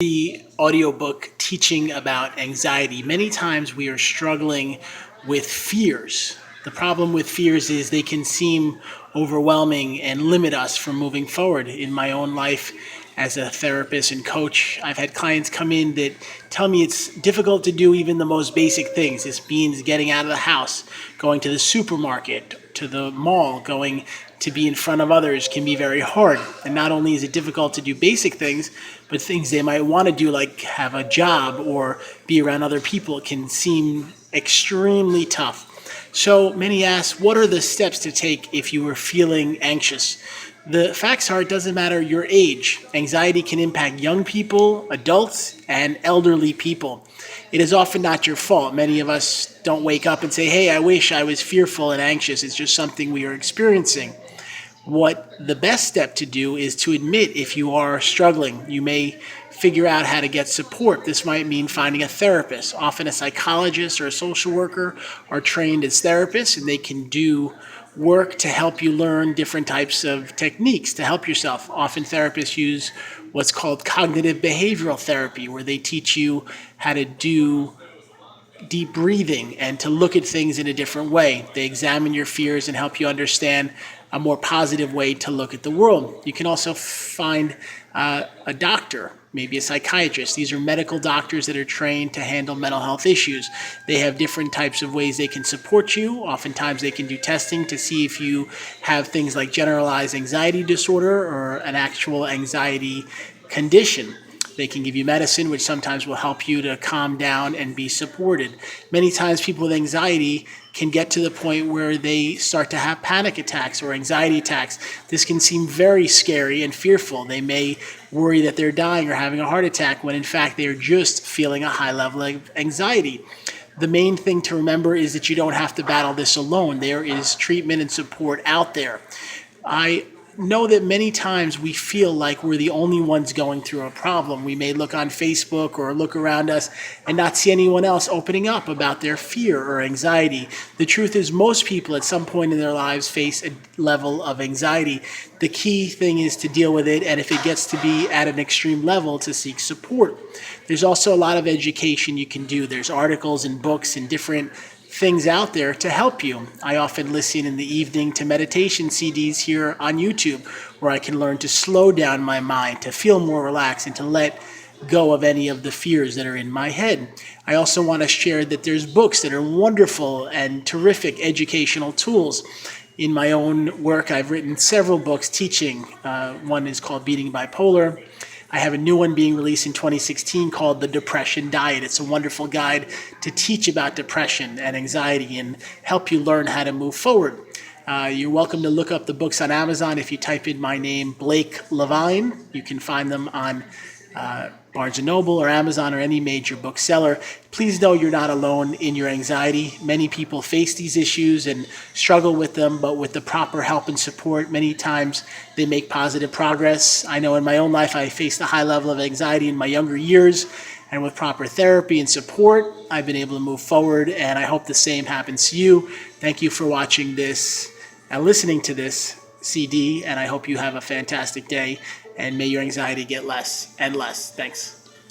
The audiobook teaching about anxiety. Many times we are struggling with fears. The problem with fears is they can seem overwhelming and limit us from moving forward. In my own life as a therapist and coach, I've had clients come in that tell me it's difficult to do even the most basic things. This means getting out of the house, going to the supermarket, to the mall, going to be in front of others can be very hard. And not only is it difficult to do basic things, but things they might want to do, like have a job or be around other people, can seem extremely tough. So many ask, what are the steps to take if you are feeling anxious? The facts are, it doesn't matter your age. Anxiety can impact young people, adults, and elderly people. It is often not your fault. Many of us don't wake up and say, hey, I wish I was fearful and anxious. It's just something we are experiencing. What the best step to do is to admit if you are struggling. You may figure out how to get support. This might mean finding a therapist. Often a psychologist or a social worker are trained as therapists, and they can do work to help you learn different types of techniques to help yourself. Often therapists use what's called cognitive behavioral therapy, where they teach you how to do deep breathing and to look at things in a different way. They examine your fears and help you understand a more positive way to look at the world. You can also find a doctor, maybe a psychiatrist. These are medical doctors that are trained to handle mental health issues. They have different types of ways they can support you. Oftentimes they can do testing to see if you have things like generalized anxiety disorder or an actual anxiety condition. They can give you medicine, which sometimes will help you to calm down and be supported. Many times people with anxiety can get to the point where they start to have panic attacks or anxiety attacks. This can seem very scary and fearful. They may worry that they're dying or having a heart attack when in fact they're just feeling a high level of anxiety. The main thing to remember is that you don't have to battle this alone. There is treatment and support out there. I know that many times we feel like we're the only ones going through a problem. We may look on Facebook or look around us and not see anyone else opening up about their fear or anxiety. The truth is most people at some point in their lives face a level of anxiety. The key thing is to deal with it, and if it gets to be at an extreme level, to seek support. There's also a lot of education you can do. There's articles and books and different things out there to help you. I often listen in the evening to meditation CDs here on YouTube, where I can learn to slow down my mind, to feel more relaxed, and to let go of any of the fears that are in my head. I also want to share that there's books that are wonderful and terrific educational tools. In my own work, I've written several books teaching. One is called Beating Bipolar. I have a new one being released in 2016 called The Depression Diet. It's a wonderful guide to teach about depression and anxiety and help you learn how to move forward. You're welcome to look up the books on Amazon. If you type in my name, Blake LeVine, you can find them on Barnes & Noble or Amazon or any major bookseller. Please know you're not alone in your anxiety. Many people face these issues and struggle with them, but with the proper help and support, many times they make positive progress. I know in my own life I faced a high level of anxiety in my younger years, and with proper therapy and support, I've been able to move forward, and I hope the same happens to you. Thank you for watching this and listening to this CD, and I hope you have a fantastic day, and may your anxiety get less and less. Thanks.